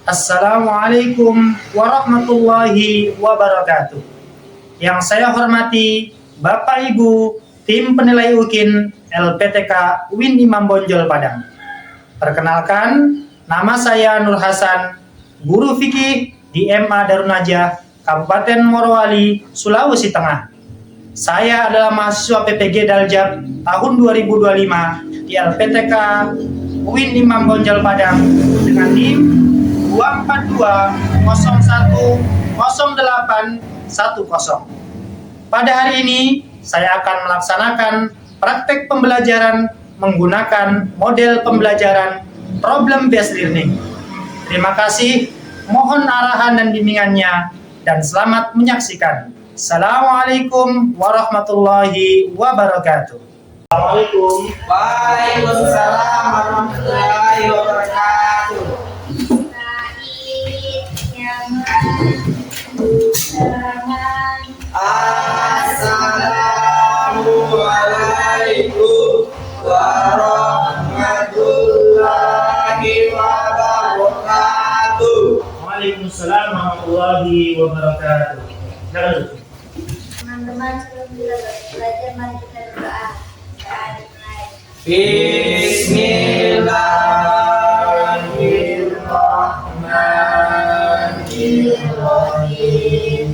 Assalamualaikum warahmatullahi wabarakatuh. Yang saya hormati Bapak Ibu tim penilai UKIN LPTK UIN Imam Bonjol Padang. Perkenalkan, nama saya Nur Hasan, guru fikih di MA Darun Najah, Kabupaten Morowali, Sulawesi Tengah. Saya adalah mahasiswa PPG Daljab tahun 2025 di LPTK UIN Imam Bonjol Padang dengan NIM 242010810. Pada hari ini saya akan melaksanakan praktek pembelajaran menggunakan model pembelajaran problem based learning. Terima kasih, mohon arahan dan bimbingannya dan selamat menyaksikan. Assalamualaikum warahmatullahi wabarakatuh. Assalamualaikum. Waalaikumsalam warahmatullahi wabarakatuh. Assalamualaikum warahmatullahi wabarakatuh. Waalaikumsalam warahmatullahi wabarakatuh. Teman-teman, sebelum belajar mari kita berdoa. Bismillahirrahmanirrahim.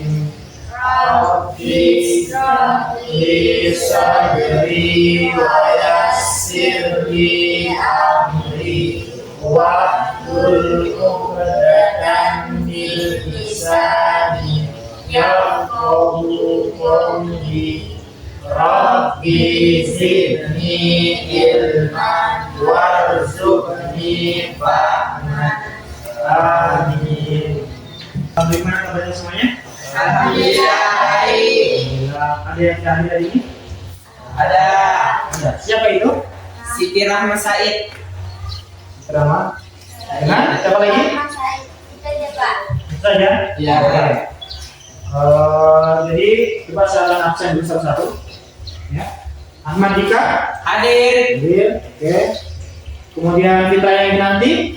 Rabbi shrah li sadri wa yassir li amri wahlul 'uqdatam min lisani yafqahu qawli. Rabbi zidni ilman warzuqni fahman. Amin. Bagaimana kabarnya semuanya? Alhamdulillah. Ada yang hadir hari ini? Ada Siapa itu? Siti Rahma Said. Rahma. Dengan siapa lagi? Kita coba. Saja. Ya. Jadi coba saya absen dulu satu-satu. Ya. Ahmad Dika Hadir. hadir. Oke. Kemudian Fitra yang nanti.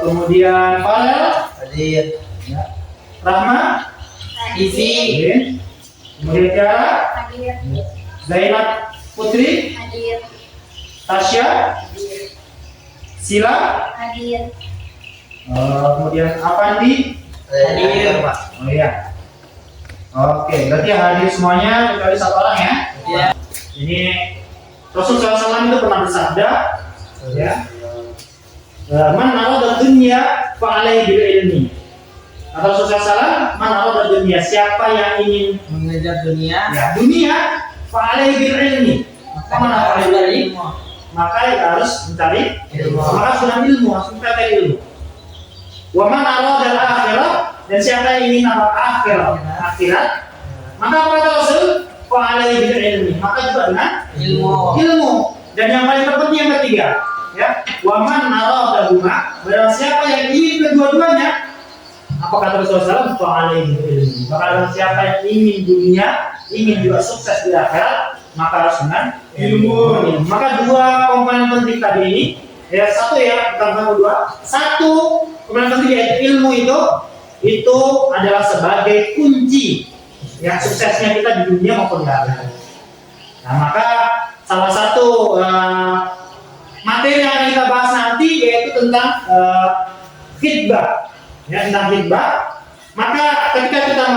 Kemudian Farel Hadir. ya. Rahma Isi. hadir. Kemudian Tiara, Hadir. Zainab Putri, Hadir. Tasya, Sila, Hadir. kemudian Avandi. Hadir. Oh iya. Oke, berarti hadir semuanya kecuali satu orang ya. Ya. Ini Rasulullah SAW itu pernah bersabda, ya, man arada dunya fa alaihi bil ilmi. Atau Rasulullah SAW, man arada dunya, siapa yang ingin Mengejar dunia. ya dunia fa alaihi bil ilmi. Maka ilmu. maka harus mencari Ilmu. maka sudah ilmu, harus mencari ilmu. Wa man arada al akhirah, dan siapa yang ingin akhirat, maka apa kata Rasul? Fa alaihi bil ilmi, maka juga dengan ilmu. Dan yang paling terpenting yang ketiga, ya, wa man aradahuma, barang siapa yang ingin kedua-duanya, apa kata Rasulullah SAW? Fa alaihi bil ilmi, maka barang siapa yang ingin dunia, ingin juga sukses di akhirat, maka harus dengan ilmu. Maka dua komponen penting tadi ini, ya, satu ya, bukan dua. Satu komponen penting yaitu ilmu itu adalah sebagai kunci ya suksesnya kita di dunia maupun di akhirat. Nah, maka salah satu materi yang akan kita bahas nanti yaitu tentang khitbah. Ya, tentang khitbah. Maka ketika kita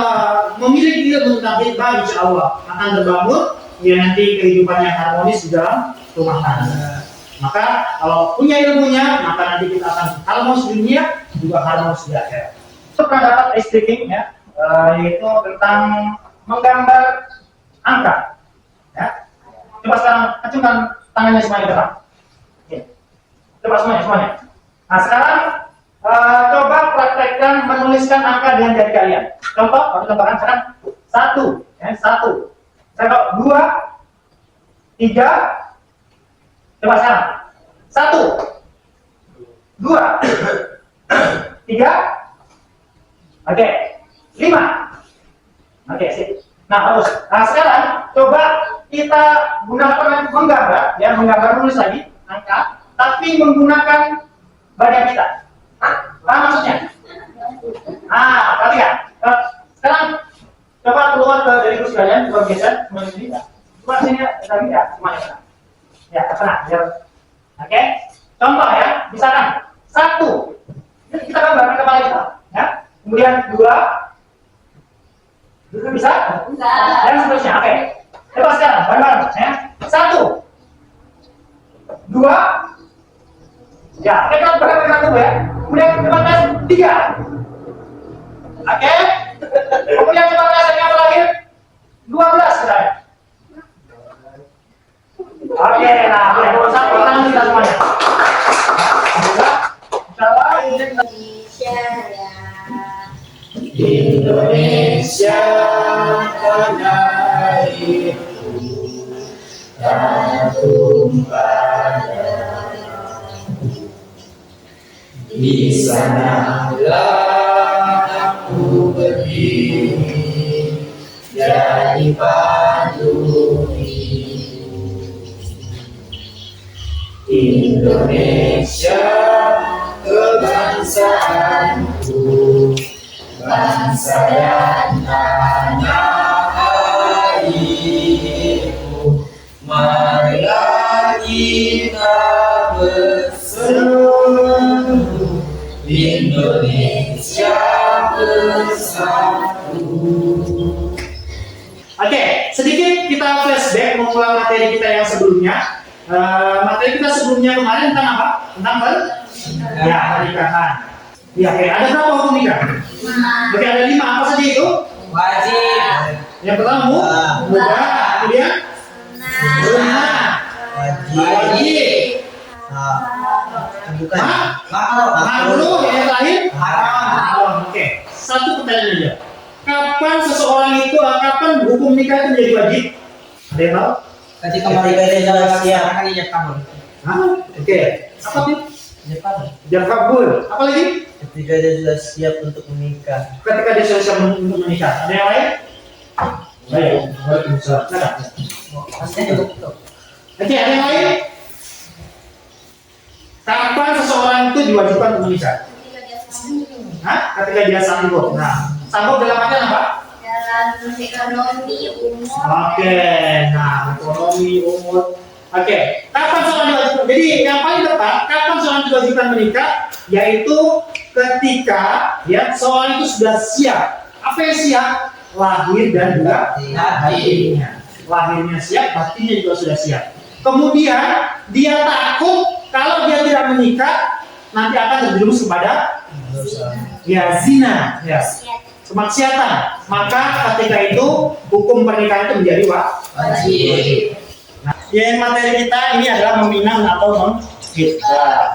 memiliki ilmu tentang khitbah, insya Allah akan terbangun ya nanti kehidupan yang harmonis di dalam rumah tangga. Maka kalau punya ilmunya, maka nanti kita akan harmonis di dunia, juga harmonis di akhirat. Itu pernah dapat ice breaking ya, yaitu tentang menggambar angka. Ya. Coba sekarang acungkan tangannya semuanya depan. Oke. Coba semuanya. Nah sekarang coba praktekkan menuliskan angka dengan jari kalian. Contoh, aku contohkan sekarang 1, ya, 1. Contoh 2, 3. Coba sekarang 1, 2, 3. Oke, 5. Oke, sip. Nah, terus. Nah, sekarang coba kita gunakan menggambar, ya, menggambar tulis lagi angka, tapi menggunakan badan kita. Paham maksudnya? Perhatikan. Sekarang coba keluar dari kursi kalian, coba geser menuju sini. Coba sini ya, semuanya. Ya, tenang. Ya. Oke. Contoh ya, misalkan 1. Ini kita gambarkan kepala kita, ya. Kemudian 2. Bisa? Dan seterusnya. Oke. Coba sekarang bareng-bareng ya. 1, 2. Ya, kita bergerak dulu ya. Kemudian coba tes 3. Oke. Kemudian coba tes yang terakhir 12 sekarang. Oke, nah, boleh satu tangan kita semuanya. Insyaallah Indonesia ya. Indonesia tanah airku, tanah tumpah di sanalah aku berdiri jadi pandu Indonesia kebangsaanku, bangsa dan tanah airku, marilah kita berseru Indonesia bersatu. Oke, sedikit kita flashback mengulang materi kita yang sebelumnya. Materi kita sebelumnya kemarin tentang apa? Tentang pernikahan. Ya, oke. Ada berapa hukum nikah? Oke, ada 5. Apa saja itu? Wajib. Yang pertama mubah, kemudian sunnah, wajib, Bukan. makruh, yang terakhir Haram. Oke. Satu pertanyaan aja. Kapan seseorang itu, kapan hukum nikah itu menjadi wajib? Ada yang tahu? Ketika mereka sudah siap akan ijab kabul. Oke. Apa tuh? Ijab kabul. Ijab kabul. Apa lagi? Ketika dia sudah siap untuk menikah. Ketika dia sudah siap untuk menikah. Ada yang lain? Baik. Waalaikumsalam. Ada. Maksudnya cukup. Oke, ada yang lain? Kapan seseorang itu diwajibkan untuk menikah? Ketika dia sanggup. Nah, sanggup dalam artian apa? Dalam ekonomi umur. Oke, nah ekonomi umur. Oke, kapan seorang diwajibkan? Jadi yang paling tepat, kapan seorang diwajibkan menikah? Yaitu ketika ya seorang itu sudah siap. Apa yang siap? Lahir dan juga batinnya. Lahirnya siap, batinnya juga sudah siap. Kemudian dia takut kalau dia tidak menikah nanti akan terjerumus kepada zina, kemaksiatan. Maka ketika itu hukum pernikahan itu menjadi wajib. Nah, yang materi kita ini adalah meminang atau menghitbah.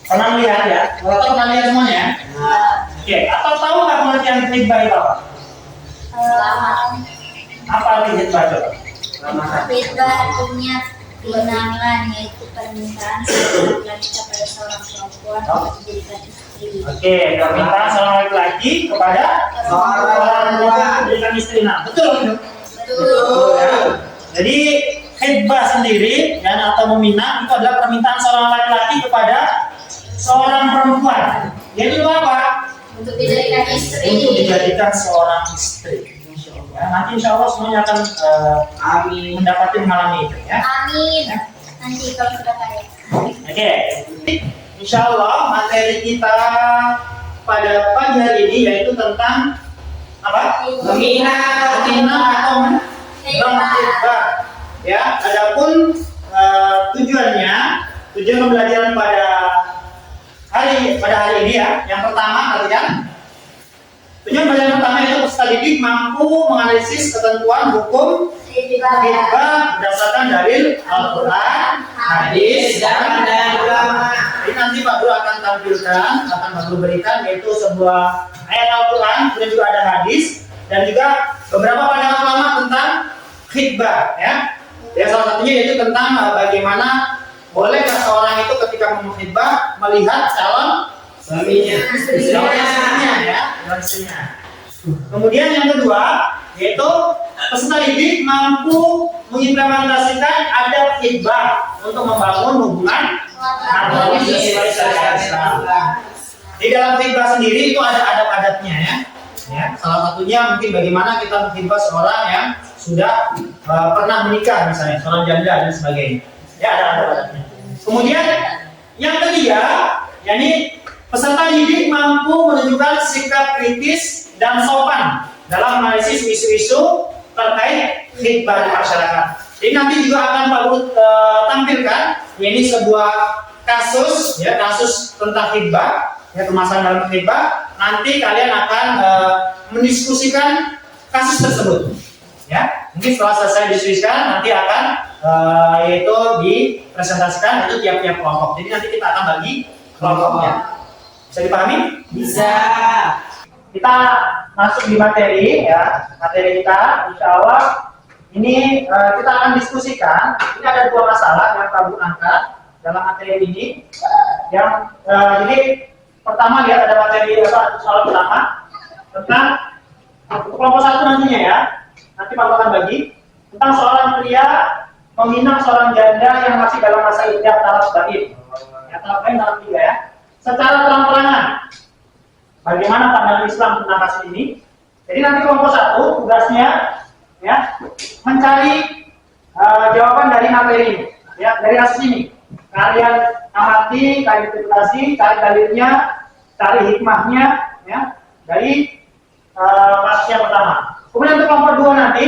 Pernah lihat ya? Kalau pernah lihat semuanya ya? Oke, atau tahu nggak pengertian hitbah itu apa? Apa arti hitbah itu? Hitbah artinya pinangan, yaitu permintaan seorang laki kepada seorang perempuan untuk dijadikan istri. Oke, permintaan seorang laki-laki kepada seorang perempuan dijadikan istri. Nah, betul gitu. Betul. Ya. Jadi hitbah sendiri dan atau meminang itu adalah permintaan seorang laki-laki kepada seorang perempuan. Yaitu apa? Untuk dijadikan istri. Untuk dijadikan seorang istri. Ya, nanti insya Allah semuanya akan mendapati mengalami itu ya. Amin. Nanti kalau sudah kaya. Oke, insya Allah materi kita pada pagi hari ini yaitu tentang apa? Meminang atau menghitbah. Ya, adapun tujuan pembelajaran pada hari ini ya. Yang pertama perhatikan. Tujuan pembelajaran pertama itu peserta didik mampu menganalisis ketentuan hukum hitbah berdasarkan dalil Al-Quran, hadis, dan ulama. Jadi nanti Pak Guru akan Pak Guru berikan yaitu sebuah ayat Al-Quran, kemudian juga ada hadis dan juga beberapa pandangan ulama tentang hitbah ya. Ya salah satunya yaitu tentang bagaimana bolehkah seorang itu ketika menghitbah melihat calon istrinya ya. Kemudian yang kedua yaitu peserta didik mampu mengimplementasikan adab hitbah untuk membangun hubungan harmonis sesuai syariat Islam. Di dalam khitbah sendiri itu ada adab-adabnya ya. Ya, salah satunya mungkin bagaimana kita mengkhitbah seorang yang sudah pernah menikah misalnya, seorang janda dan sebagainya. Ya, ada adab-adabnya. Kemudian yang ketiga, yakni peserta didik mampu menunjukkan sikap kritis dan sopan dalam menganalisis isu-isu terkait khitbah di masyarakat. Jadi nanti juga akan Pak Guru tampilkan, ini sebuah kasus, ya kasus tentang khitbah, ya permasalahan dalam khitbah. Nanti kalian akan mendiskusikan kasus tersebut. Ya, mungkin setelah selesai diskusikan, nanti akan yaitu dipresentasikan itu tiap-tiap kelompok. Jadi nanti kita akan bagi kelompoknya. Bisa dipahami? Bisa. Kita masuk di materi ya, materi kita insya Allah ini kita akan diskusikan. Ini ada dua masalah yang Pak Guru angkat dalam materi ini. Yang jadi pertama lihat ada materi soal pertama tentang kelompok satu nantinya ya. Nanti Pak Guru akan bagi tentang seorang pria meminang seorang janda yang masih dalam masa iddah talak bain. Ya, talak bain dalam 3 ya. Secara terang-terangan. Bagaimana pandangan Islam tentang kasus ini? Jadi nanti kelompok satu tugasnya ya mencari jawaban dari materi ini, ya dari kasus ini. Kalian amati, kalian interpretasi, cari dalilnya, cari hikmahnya, ya dari kasus yang pertama. Kemudian untuk kelompok 2 nanti,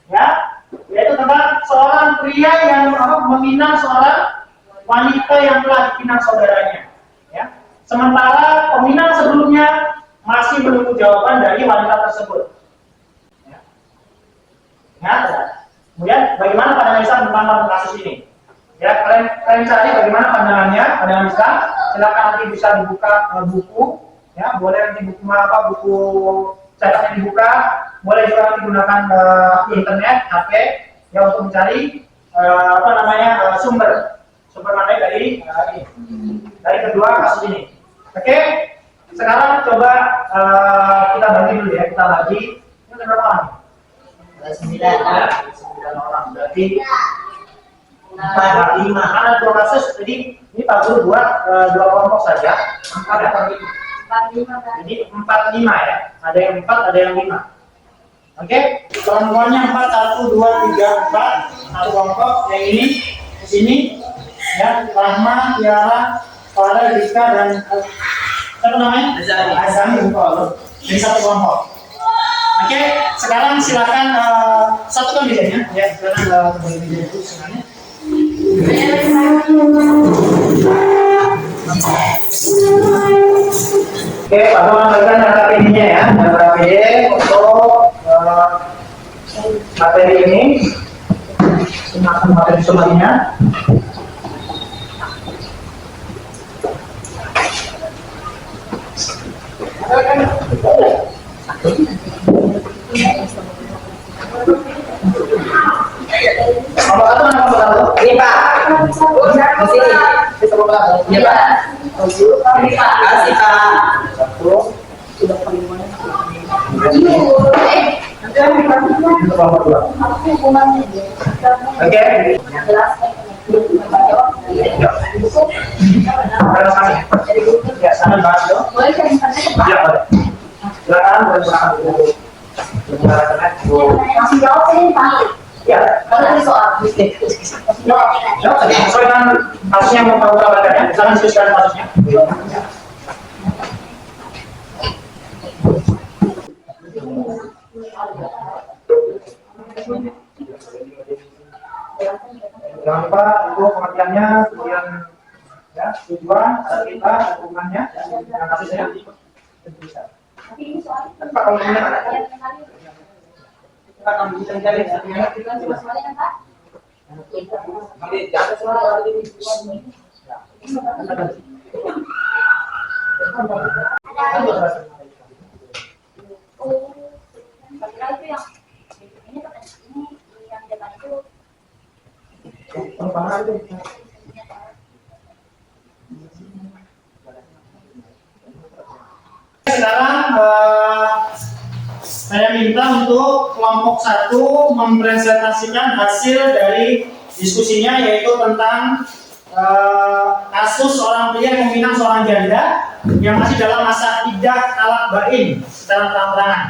ya yaitu tentang seorang pria yang meminang seorang wanita yang telah dipinang saudaranya. Ya. Sementara peminang sebelumnya masih menunggu jawaban dari wanita tersebut. Ya. Ya, kemudian bagaimana pandangan Islam tentang kasus ini? Ya, kalian cari bagaimana pandangan Islam. Silakan nanti bisa dibuka buku, ya boleh nanti buku cetaknya dibuka, boleh juga nanti gunakan internet, HP, ya untuk mencari sumber materi dari kedua kasus ini. Oke, sekarang coba kita bagi dulu ya, kita bagi. Ini ada berapa orang? Ada 9 orang. Berarti 4, 5. Ada 2 kasus, jadi ini Pak Guru buat 2 kelompok saja. 4 atau 5? Jadi 4, 5 ya. Ada yang 4, ada yang 5. Oke, kelompoknya 4, 1, 2, 3, 4. Satu kelompok yang ini di sini. Ya, Rahma, Tiara, Farah, Rizka dan apa namanya? Azami. Jadi satu kelompok. Oke, sekarang silakan satukan bedanya. Ya, silakan kembali meja itu sebenarnya. Oke, Pak Guru memberikan data PD-nya ya, data PD untuk materi ini. Materi semuanya. Ini Pak. Di sini. Iya Pak. Kasih Pak. Oke. Ya, sangat bahas dong. Ya, boleh. Silakan, boleh. Masih jawab sih Pak. Ya. Kalau soal Sesuai dengan kasusnya mau tahu bacaannya, silakan diskusikan kasusnya. Jangan lupa untuk pengertiannya, kemudian ya tujuan, ada kita, hubungannya dengan kasusnya. tapi ini soal Pak, kalau punya anak, Kita akan bisa cari soalnya kan Pak. Kira itu yang ini yang depan itu sekarang saya minta untuk kelompok 1 mempresentasikan hasil dari diskusinya, yaitu tentang kasus seorang pria yang meminang seorang janda yang masih dalam masa iddah talak bain secara terang-terangan.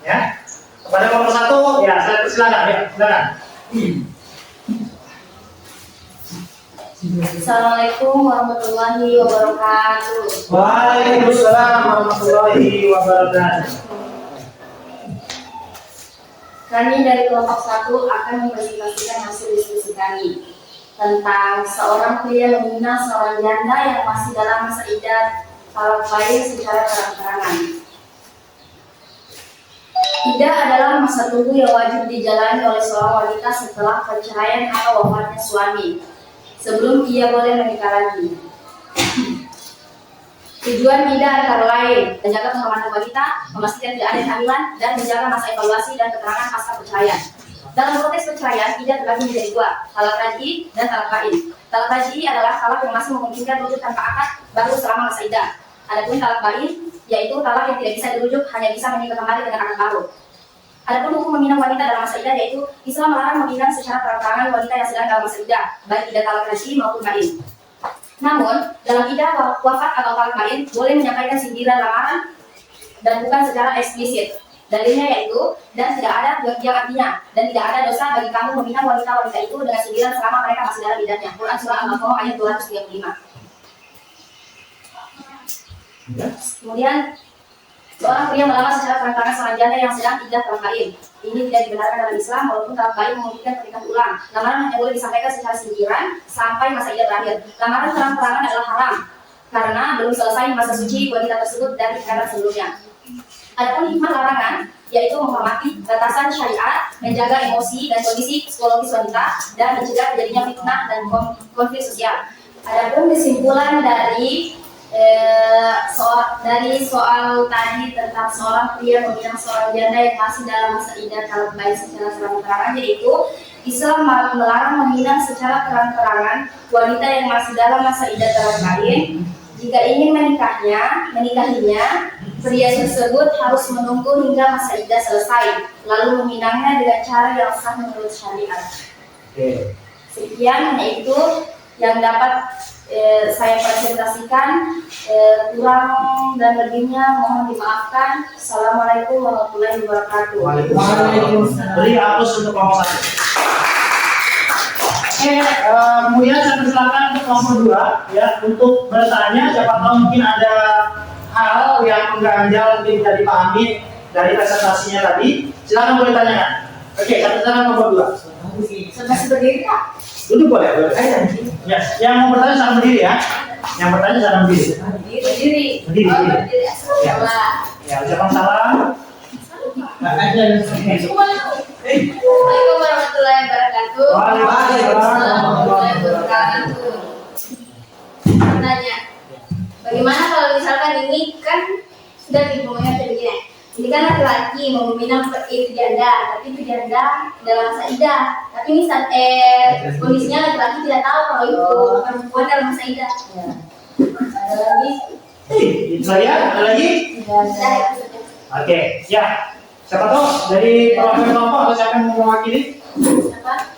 Ya. Kepada kelompok satu, ya saya persilakan, ya silakan. Assalamualaikum warahmatullahi wabarakatuh. Waalaikumsalam warahmatullahi wabarakatuh. Kami dari kelompok 1 akan mempresentasikan hasil diskusi kami tentang seorang pria meminang seorang janda yang masih dalam masa iddah talak bain secara terang-terangan. Iddah adalah masa tunggu yang wajib dijalani oleh seorang wanita setelah perceraian atau wafatnya suami, sebelum ia boleh menikah lagi. Tujuan iddah antara lain menjaga kehormatan wanita, memastikan tidak ada kehamilan, dan menjaga masa evaluasi dan keterangan pasca perceraian. Dalam konteks perceraian, iddah terbagi menjadi 2, talak raj'i dan talak bain. Talak raj'i adalah talak yang masih memungkinkan rujuk tanpa akad baru selama masa iddah. Adapun talak bain, yaitu talak yang tidak bisa dirujuk, hanya bisa menikah kembali dengan akad baru. Adapun hukum meminang wanita dalam masa iddah, yaitu Islam melarang meminang secara terang-terangan wanita yang sedang dalam masa iddah, baik iddah talak raj'i maupun bain. Namun, dalam iddah wafat atau talak bain boleh menyampaikan sindiran lamaran dan bukan secara eksplisit. Dalilnya yaitu, dan tidak ada yang artinya, dan tidak ada dosa bagi kamu meminang wanita-wanita itu dengan sindiran selama mereka masih dalam iddahnya. Quran surah Al-Baqarah ayat 235. Kemudian, seorang pria melamar secara terang-terangan seorang janda yang sedang iddah talak bain. Ini tidak dibenarkan dalam Islam, walaupun talak bain memungkinkan pernikahan ulang. Lamaran hanya boleh disampaikan secara sindiran sampai masa iddah berakhir. Lamaran terang-terangan adalah haram karena belum selesai masa suci wanita tersebut dari ikatan sebelumnya. Adapun hikmah larangan yaitu menghormati batasan syariat, menjaga emosi dan kondisi psikologis wanita, dan mencegah terjadinya fitnah dan konflik sosial. Adapun kesimpulan dari soal tadi tentang seorang pria meminang seorang janda yang masih dalam masa iddah talak bain secara terang-terangan, yaitu Islam melarang meminang secara terang-terangan wanita yang masih dalam masa iddah talak bain. Jika ingin menikahinya, pria tersebut harus menunggu hingga masa iddah selesai, lalu meminangnya dengan cara yang sah menurut syariat. Sekian itu yang dapat saya presentasikan. Kurang dan lebihnya mohon dimaafkan. Assalamualaikum warahmatullahi wabarakatuh. Waalaikumsalam. Beri aplaus untuk kelompok 1. Kemudian saya persilakan untuk kelompok 2 ya, untuk bertanya. Siapa tahu mungkin ada hal yang mengganjal, mungkin tidak dipahami dari presentasinya tadi. Silakan boleh tanyakan. Oke, saya persilakan kelompok 2. Masih berdiri Kak? Duduk boleh. Ya, yang mau bertanya jangan berdiri ya. Yang bertanya jangan berdiri. Berdiri. Ya. Ya, ucapan salam. Assalamualaikum warahmatullahi wabarakatuh. Waalaikumsalam warahmatullahi wabarakatuh. Tanya, bagaimana kalau misalkan ini kan sudah diumumkan begini? Ini kan laki-laki mau meminang itu janda, tapi itu janda dalam masa iddah. Tapi ini kondisinya laki-laki tidak tahu kalau itu perempuan dalam masa iddah. Ada lagi? Itu saja. Ada lagi? Oke, ya. Siapa tahu dari perwakilan kelompok atau siapa yang mau mewakili? Apa?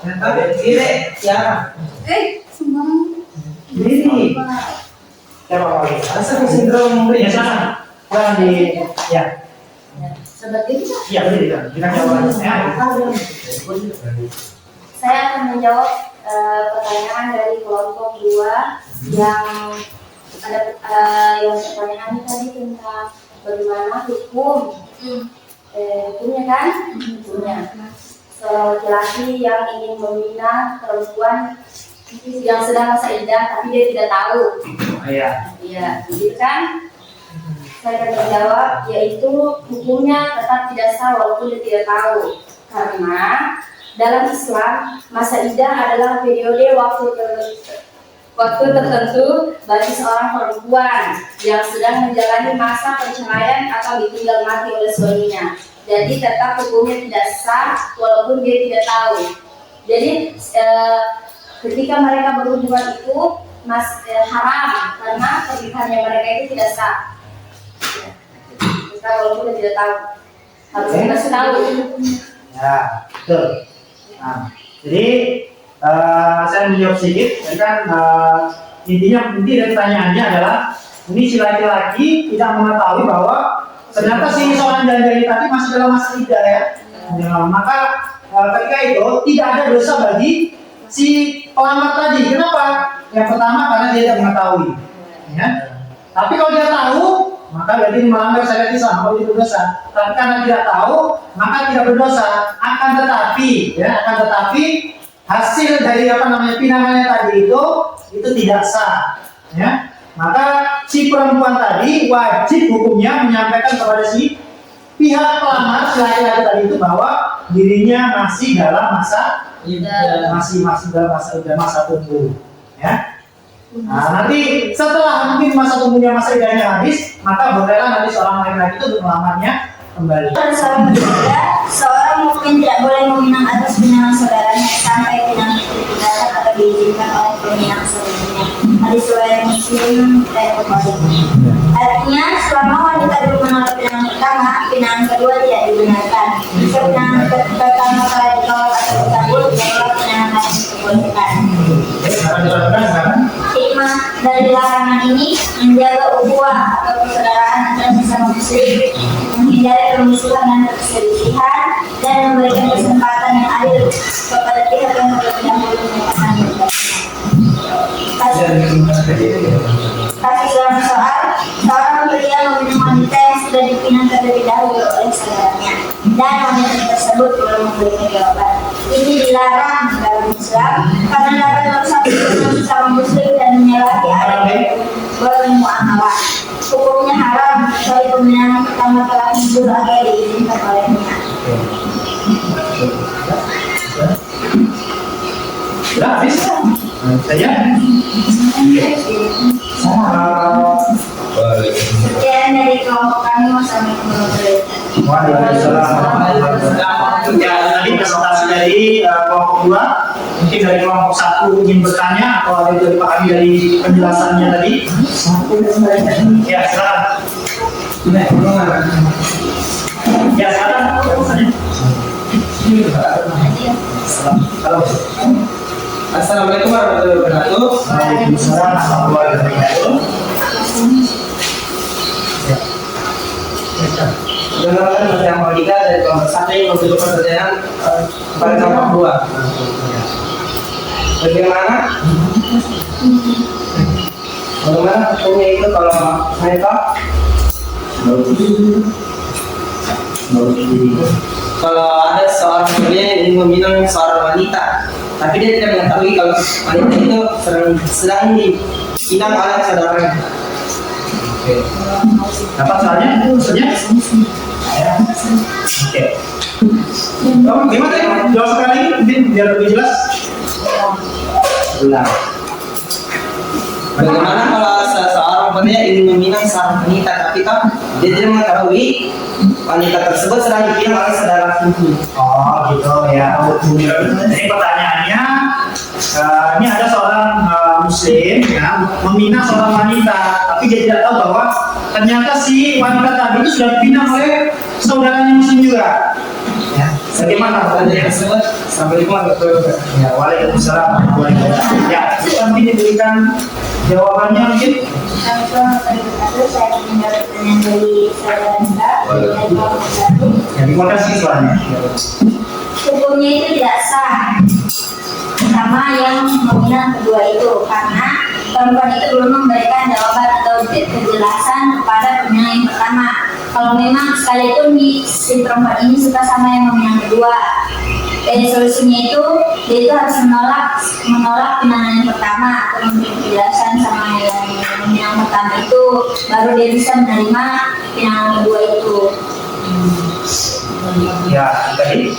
Semua. Diri. Siapa mewakili? Rasa sindrom Ya, sana. Jangan di, ya. Seperti itu. Iya, berdiri kan. Kita jawabannya. Saya akan menjawab pertanyaan dari kelompok 2 yang ada yang pertanyaannya tadi tentang bagaimana hukum hukumnya kan? Hukumnya seorang laki-laki yang ingin meminang perempuan yang sedang masa iddah tapi dia tidak tahu. Iya. Iya, gitu kan? Saya akan menjawab, yaitu hukumnya tetap tidak sah walaupun dia tidak tahu, karena dalam Islam masa iddah adalah periode waktu tertentu bagi seorang perempuan yang sedang menjalani masa perceraian atau ditinggal mati oleh suaminya. Jadi tetap hukumnya tidak sah walaupun dia tidak tahu. Jadi ketika mereka berhubungan itu haram karena pernikahannya mereka itu tidak sah. Kita walaupun dia tidak tahu harus dikasih tahu. Ya, betul. Nah, jadi saya menjawab sedikit. Jadi kan inti dari pertanyaannya adalah ini si laki-laki tidak mengetahui bahwa ternyata si seorang janda tadi masih dalam masa iddah ya. Maka ketika itu tidak ada dosa bagi si pelamar tadi. Kenapa? Yang pertama karena dia tidak mengetahui. Ya. Tapi kalau dia tahu, maka berarti melanggar syariat Islam, kalau itu dosa. Tapi karena tidak tahu, maka tidak berdosa. Akan tetapi hasil dari pinangannya tadi itu tidak sah. Ya. Maka si perempuan tadi wajib hukumnya menyampaikan kepada si pihak pelamar si laki-laki tadi itu bahwa dirinya masih dalam masa dalam masa tunggu. Ya. Nah, nanti setelah mungkin masa tunggunya masa iddahnya habis, maka bolehlah nanti seorang laki-laki itu untuk melamarnya kembali. Seorang mukmin tidak boleh meminang atas pinangan saudaranya sampai pinang itu ditinggalkan atau diizinkan oleh peminang sebelumnya. Hadis riwayat Muslim dan Bukhari. Artinya selama wanita belum menolak pinangan pertama, pinangan kedua tidak dibenarkan. Jika pinangan pertama telah ditolak atau dicabut, maka pinangan lain dibolehkan. Hikmah dari larangan ini menjaga ukhuwah atau persaudaraan antara sesama muslim, menghindari permusuhan dan perselisihan, dan memberikan kesempatan yang adil kepada pihak yang terlebih dahulu menyatakan kasih dalam soal seorang pria meminang wanita yang sudah dipinang terlebih dahulu oleh saudaranya dan wanita tersebut belum memberikan jawaban. Ini dilarang dalam Islam karena dapat merusak hubungan sesama muslim dan menyalahi adab bermuamalah. Hukumnya haram kecuali peminangan pertama telah timbul agar diizinkan olehnya. Sudah habis? Saya? Sekian dari kelompok kami. Wassalamualaikum warahmatullahi Waalaikumsalam. Ya, tadi presentasi dari kelompok 2. Mungkin dari kelompok 1 ingin bertanya atau ada dari Pak Ali dari penjelasannya tadi. Ya, silakan. Ya, silakan. Halo. Assalamualaikum warahmatullahi wabarakatuh. Waalaikumsalam warahmatullahi wabarakatuh. Dengarkan yang Monika dari kelompok 1 yang memberi pertanyaan pada kelompok 2. Bagaimana hukumnya itu kalau mereka kalau ada seorang pria yang ingin meminang seorang wanita, tapi dia tidak mengetahui kalau wanita itu sedang dipinang oleh saudaranya. Dapat soalnya? Maksudnya? Oke. Gimana ya? Jawab sekali mungkin biar lebih jelas. Ulang. Bagaimana kalau seseorang pria ingin meminang seorang wanita, tapi kan dia tidak mengetahui wanita tersebut sedang dipinang oleh saudara sepupu. Oh gitu ya. Jadi pertanyaannya, ini ada seorang muslim ya, meminang seorang wanita, tapi dia tidak tahu bahwa ternyata si wanita tadi itu sudah dipinang oleh saudaranya muslim juga. Ya, bagaimana pertanyaan tersebut? Assalamualaikum warahmatullahi wabarakatuh. Ya, waalaikumsalam warahmatullahi wabarakatuh. Ya, nanti diberikan jawabannya mungkin. Saya menjawab pertanyaan dari saudara Anda dari kelompok 1. Ya, terima kasih soalnya. Hukumnya itu tidak sah sama yang meminang kedua itu karena perempuan itu belum memberikan jawaban atau kejelasan kepada peminang yang pertama. Kalau memang sekalipun si perempuan ini suka sama yang meminang kedua, dari solusinya itu dia itu harus menolak pinangan yang pertama atau memberi penjelasan sama yang meminang pertama itu, baru dia bisa menerima pinangan kedua itu. Ya, tadi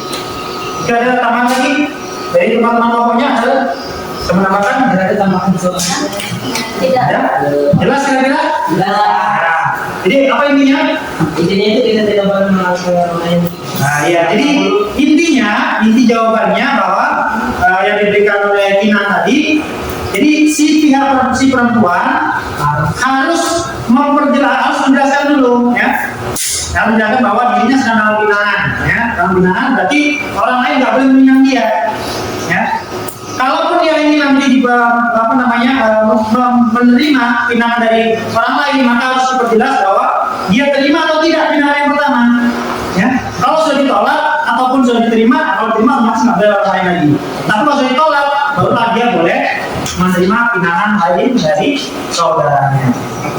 jika ada tambahan lagi dari teman-teman pokoknya ada menambahkan, tidak ada tambahan soalnya. Tidak. Ya, jelas kira-kira? Nah, jadi apa intinya? Intinya itu kita tidak boleh melakukan orang lain. Nah, ya, jadi inti jawabannya bahwa yang diberikan oleh Tina tadi, jadi si perempuan harus menjelaskan dulu, ya, harus menjelaskan bahwa dirinya sedang dalam binaan, ya, dalam binaan berarti orang lain nggak boleh meminang dia, ya. Kalau menerima pinangan dari orang lain, maka harus diperjelas bahwa dia terima atau tidak pinangan yang pertama. Ya, kalau sudah ditolak ataupun sudah diterima, kalau diterima otomatis nggak boleh orang lain lagi. Tapi kalau sudah ditolak, barulah dia boleh menerima pinangan lain dari saudaranya.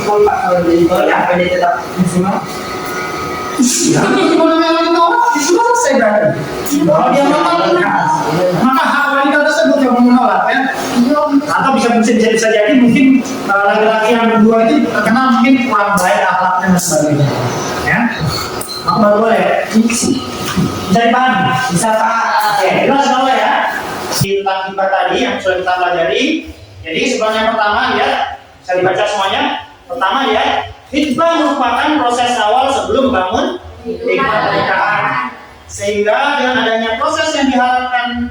Kalau ditolak apa dia tetap maksimal? Ya, kalau memang ditolak, sudah selesai berarti. Kalau dia menolak, maka hak wanita tersebut yang menolak, ya. Atau bisa jadi mungkin laki-laki yang kedua itu terkenal mungkin kurang baik akhlaknya dan sebagainya. Ya, maka baru boleh. Bisa dipahami? Bisa Pak. Oke, jelas semua ya. Tentang hibah tadi yang sudah kita pelajari. Jadi sebenarnya yang pertama ya, bisa dibaca semuanya. Pertama ya, hibah merupakan proses awal sebelum bangun hikmah pernikahan. Sehingga dengan adanya proses yang diharapkan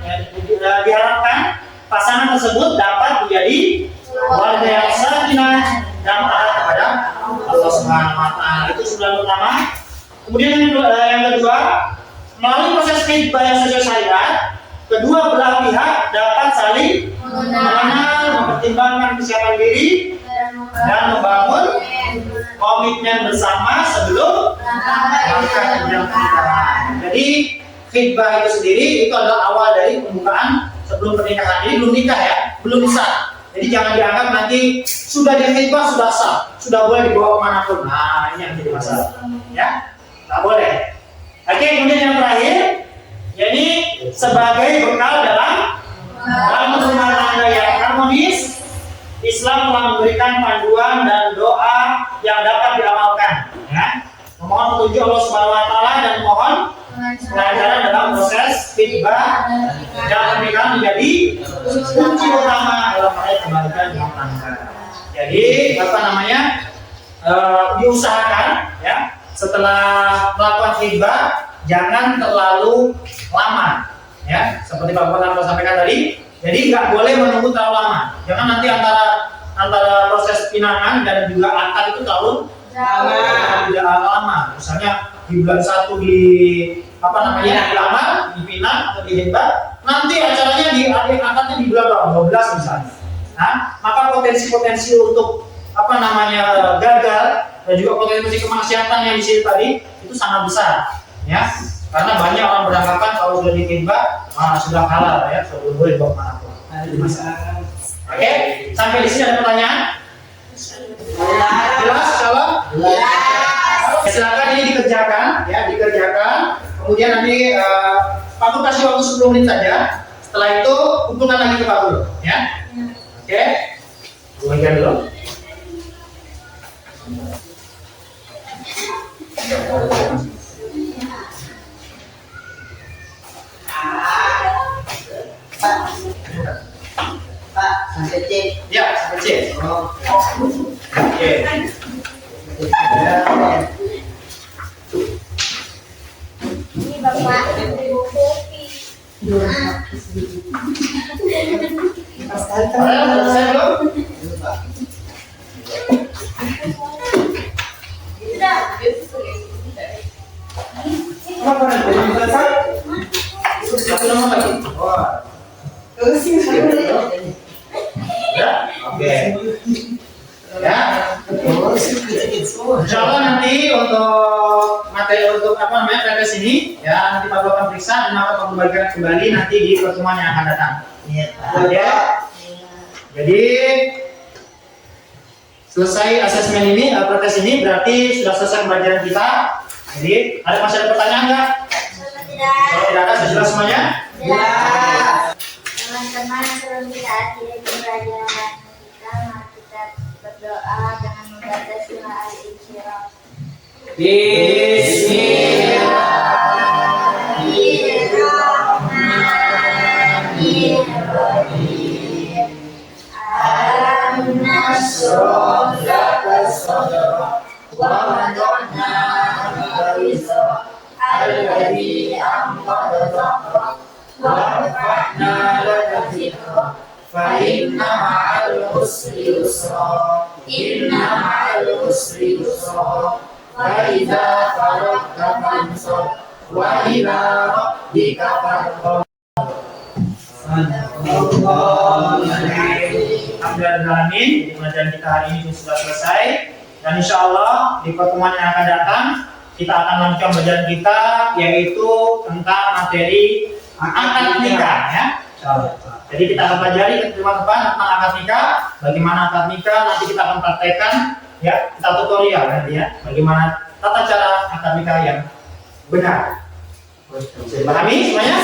pasangan tersebut dapat menjadi warga yang sakinah dan taat kepada Allah Subhanahu wa Ta'ala. Itu sebelum pertama. Kemudian yang kedua, melalui proses hibah yang sesuai syariat, kedua belah pihak dapat saling mengenal, mempertimbangkan kesiapan diri dan membangun komitmen bersama sebelum melakukan jenjang pernikahan. Jadi hibah itu sendiri itu adalah awal dari pembukaan sebelum pernikahan. Jadi belum nikah ya, belum sah. Jadi jangan dianggap nanti sudah dihibah sudah sah, sudah boleh dibawa kemanapun. Nah ini yang jadi masalah, ya nggak boleh. Oke, kemudian yang terakhir, yakni sebagai bekal dalam rumah tangga yang harmonis, Islam telah memberikan panduan dan doa yang dapat diamalkan. Ya. Memohon petunjuk Allah Subhanahu wa Ta'ala dan mohon pelajaran dalam proses hibah dan pernikahan menjadi kunci utama dalam meraih kebaikan rumah tangga. Jadi diusahakan ya setelah melakukan hibah jangan terlalu lama ya seperti Pak Bupati sampaikan tadi. Jadi nggak boleh menunggu terlalu lama. Jangan nanti antara proses pinangan dan juga akad itu terlalu lama. Misalnya di bulan 1 dilamar, dipinang atau dihibah, nanti acaranya akadnya di bulan 12 misalnya. Nah, maka potensi untuk gagal dan juga potensi kemaksiatan yang di sini tadi itu sangat besar, ya. Karena banyak orang beranggapan kalau sudah dihibah, sudah halal ya, sudah boleh dibawa manapun. Oke, sampai di sini ada pertanyaan? Jelas, insyaallah? Silakan ini dikerjakan, ya, Kemudian nanti Pak Guru kasih waktu 10 menit saja. Setelah itu hubungkan lagi ke Pak Guru, ya. Oke, hubungkan dulu. Pak, sampai C. Ya, sampai C. Oke. Ini Bapak kopi. Selesai belum? Apa yang selesai? Satu nomor lagi. Ya, oke. Ya. Insyaallah nanti untuk materi PPS ini ya nanti Pak Guru akan periksa dan akan membagikan kembali nanti di pertemuan yang akan datang. Ya. Jadi selesai asesmen ini, PPS ini berarti sudah selesai pembelajaran kita. Jadi masih ada pertanyaan nggak? Kalau tidak ada, sudah jelas semuanya? Ya. Teman-teman, sebelum kita akhiri pembelajaran kita, mari kita berdoa dengan membaca surah Al-Insyirah. Bismillahirrahmanirrahim. Alam nashrah laka sadrak wa wada'na anka wizrak alladzi anqadha dhahrak wa rafa'na laka dhikrak fa inna ma'al usri yusra fa idza faragta fansab wa ila rabbika farghab. Alhamdulillah, jadi pelajaran kita hari ini sudah selesai. Dan insya Allah di pertemuan yang akan datang kita akan lanjutkan pelajaran kita, yaitu tentang materi akad nikah ya. Jadi kita akan pelajari teman-teman tentang akad nikah, bagaimana akad nikah, nanti kita akan praktekkan ya, kita tutorial nanti ya, bagaimana tata cara akad nikah yang benar. Bisa dipahami semuanya?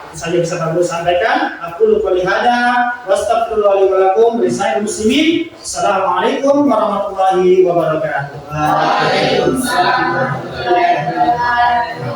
Itu saja bisa kami sampaikan. Aku qouli hada wastaghfirullah li wa lakum lisa'il muslimin. Assalamualaikum warahmatullahi wabarakatuh. Waalaikumsalam warahmatullahi wabarakatuh.